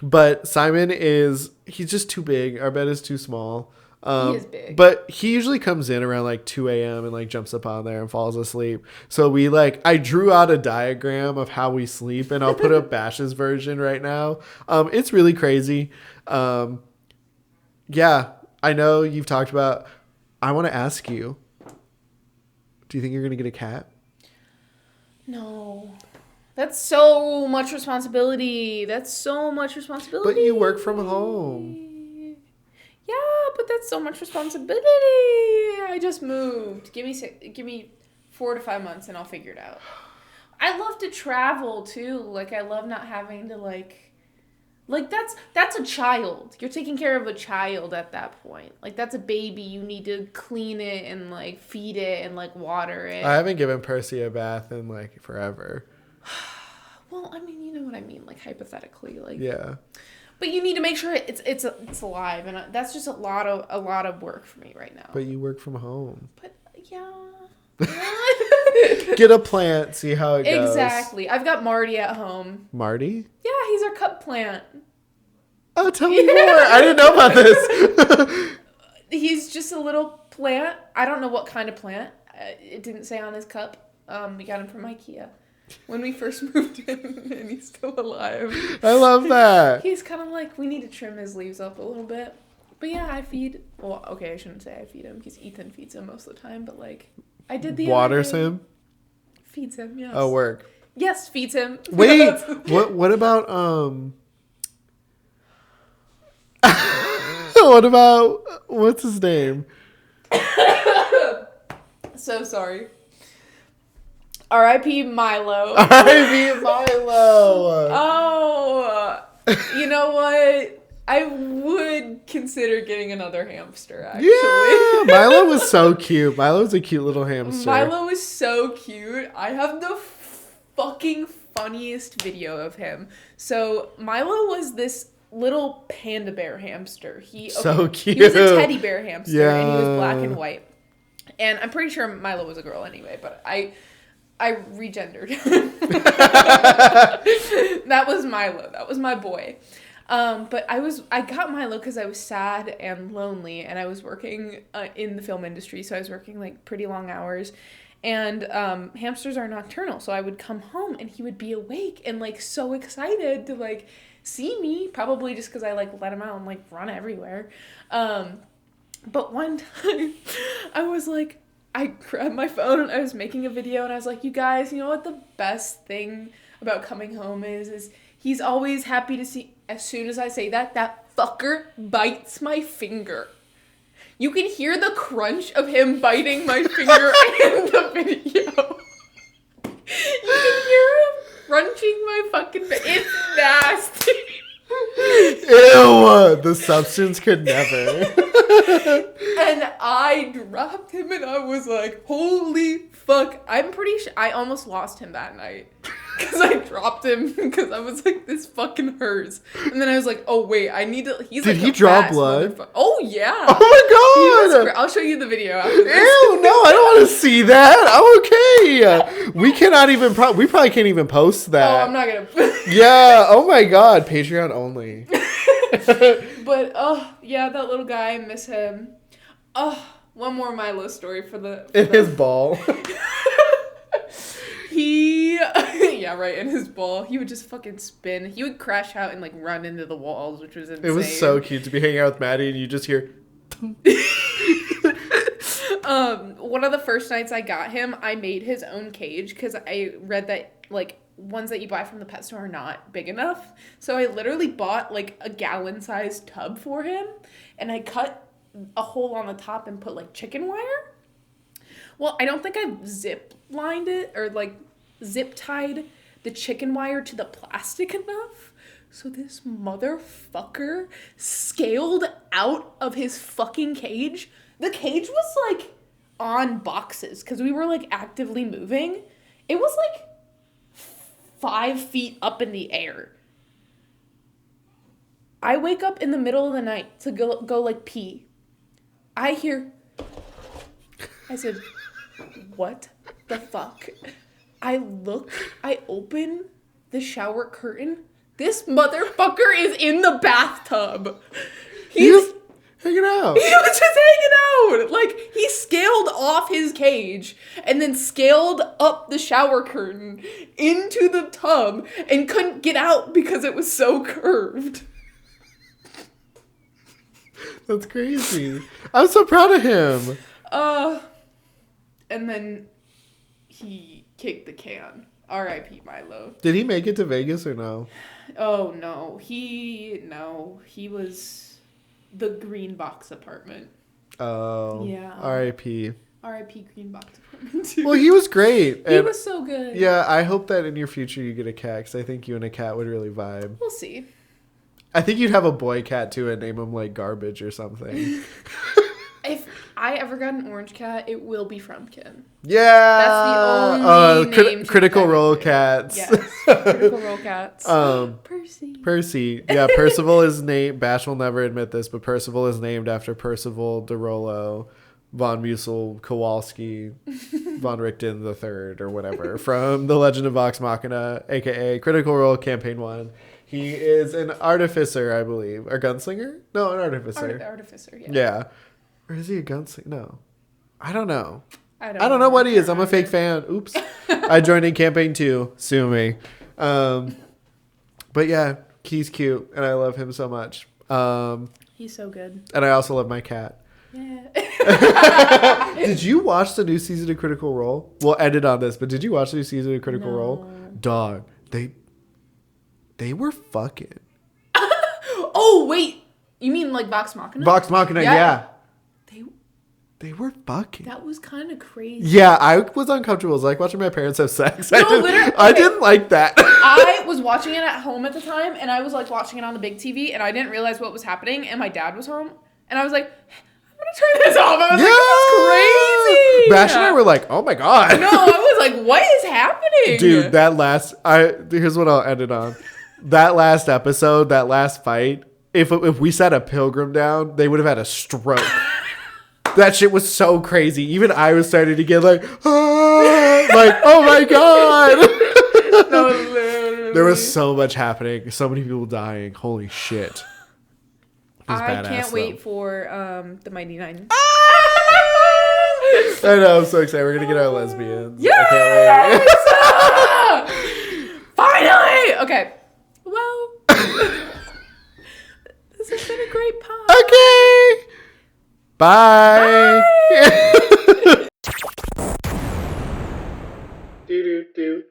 But Simon he's just too big. Our bed is too small. He is big. But he usually comes in around like 2 a.m. and like jumps up on there and falls asleep. So I drew out a diagram of how we sleep and I'll put up Bash's version right now. It's really crazy. Yeah, I know you've talked about, I want to ask you, do you think you're going to get a cat? No. That's so much responsibility. But you work from home. Yeah, but that's so much responsibility. I just moved. Give me 4 to 5 months and I'll figure it out. I love to travel too. Like I love not having to like that's a child. You're taking care of a child at that point. Like that's a baby. You need to clean it and like feed it and like water it. I haven't given Percy a bath in like forever. Well, I mean, you know what I mean, like hypothetically, like. Yeah. But you need to make sure it's alive, and that's just a lot of work for me right now. But you work from home. But yeah. Get a plant, see how it goes. Exactly. I've got Marty at home. Marty? Yeah, he's our cup plant. Oh, tell me more. I didn't know about this. He's just a little plant. I don't know what kind of plant. It didn't say on his cup. We got him from IKEA when we first moved in, and he's still alive. I love that. He's kind of like, we need to trim his leaves up a little bit. But yeah, I feed. Well, okay, I shouldn't say I feed him because Ethan feeds him most of the time. But like, I did the waters him. Feeds him. Yes. Oh, work. Yes, feeds him. Wait, what about what about what's his name? So sorry. R.I.P. Milo. R.I.P. Milo. Oh, you know what? I would consider getting another hamster, actually. Yeah, Milo was so cute. Milo was a cute little hamster. Milo was so cute. I have the fucking funniest video of him. So Milo was this little panda bear hamster. So cute. He was a teddy bear hamster, Yeah. and he was black and white. And I'm pretty sure Milo was a girl anyway, but I regendered him. That was Milo. That was my boy. But I got Milo because I was sad and lonely, and I was working in the film industry, so I was working like pretty long hours. And hamsters are nocturnal, so I would come home and he would be awake and like so excited to like see me, probably just because I like let him out and like run everywhere. But one time I was like, I grabbed my phone and I was making a video and I was like, you guys, you know what the best thing about coming home is he's always happy to see. As soon as I say that fucker bites my finger. You can hear the crunch of him biting my finger in the video. You can hear him crunching my fucking finger. It's nasty. Ew, the substance could never. And I dropped him and I was like, holy fuck. I'm pretty sure I almost lost him that night. Because I dropped him because I was like, this fucking hurts. And then I was like, oh wait, I need to. Did like he draw blood? Oh yeah. Oh my god. I'll show you the video after this. Ew, no, I don't want to see that. I'm okay. We cannot even. We probably can't even post that. Oh, I'm not gonna. Yeah. Oh my god. Patreon only. But yeah, that little guy, I miss him. One more Milo story for the. In his ball. Yeah, right, in his ball. He would just fucking spin. He would crash out and like run into the walls, which was insane. It was so cute to be hanging out with Maddie and you just hear. One of the first nights I got him, I made his own cage because I read that like ones that you buy from the pet store are not big enough. So I literally bought like a gallon-sized tub for him, and I cut a hole on the top and put like chicken wire. Well, I don't think I zip lined it or like zip tied the chicken wire to the plastic enough. So this motherfucker scaled out of his fucking cage. The cage was like on boxes because we were like actively moving. It was like 5 feet up in the air. I wake up in the middle of the night to go like pee. I said, what the fuck? I open the shower curtain. This motherfucker is in the bathtub. He's hanging out. He was just hanging out. Like, he scaled off his cage and then scaled up the shower curtain into the tub and couldn't get out because it was so curved. That's crazy. I'm so proud of him. And then he kicked the can. R.I.P. Milo. Did he make it to Vegas or no? Oh, no. He was the green box apartment. Oh. Yeah. R.I.P. R.I.P. Green Box Department too. Well, he was great. He was so good. Yeah, I hope that in your future you get a cat, because I think you and a cat would really vibe. We'll see. I think you'd have a boy cat too and name him like Garbage or something. If I ever got an orange cat, it will be Frumpkin. Yeah. That's the only name Critical Role cats. Yes. Critical Role cats. Percy. Yeah, Percival is named. Bash will never admit this, but Percival is named after Percival DeRollo, von Musel, Kowalski, von Richten III, or whatever, from The Legend of Vox Machina, aka Critical Role Campaign 1. He is an artificer, I believe. Or gunslinger? No, an artificer. Artificer, yeah. Yeah. Or is he a gunslinger? No. I don't know. I don't know what he is. I'm a fake fan. Oops. I joined in campaign 2. Sue me. But yeah, he's cute, and I love him so much. He's so good. And I also love my cat. Yeah. Did you watch the new season of Critical Role? We'll end it on this, but did you watch the new season of Critical Role? Dog, they were fucking. Oh, wait. You mean like Vox Machina? Vox Machina, yeah. They were fucking. That was kind of crazy. Yeah, I was uncomfortable. It was like watching my parents have sex. No, I didn't like that. I was watching it at home at the time, and I was like watching it on the big TV, and I didn't realize what was happening, and my dad was home, and I was like, I'm going to turn this off. I was like, this is crazy. Bash and I were like, oh my God. No, I was like, what is happening? Dude, here's what I'll end it on. That last episode, that last fight, if we sat a pilgrim down, they would have had a stroke. That shit was so crazy. Even I was starting to get like, oh my God. No, literally. There was so much happening. So many people dying. Holy shit. I can't wait for the Mighty Nine. I know, I'm so excited. We're going to get our lesbians. Yes! I can't wait. Finally! Okay. Well, this has been a great pod. Okay. Bye. Bye. Do do do.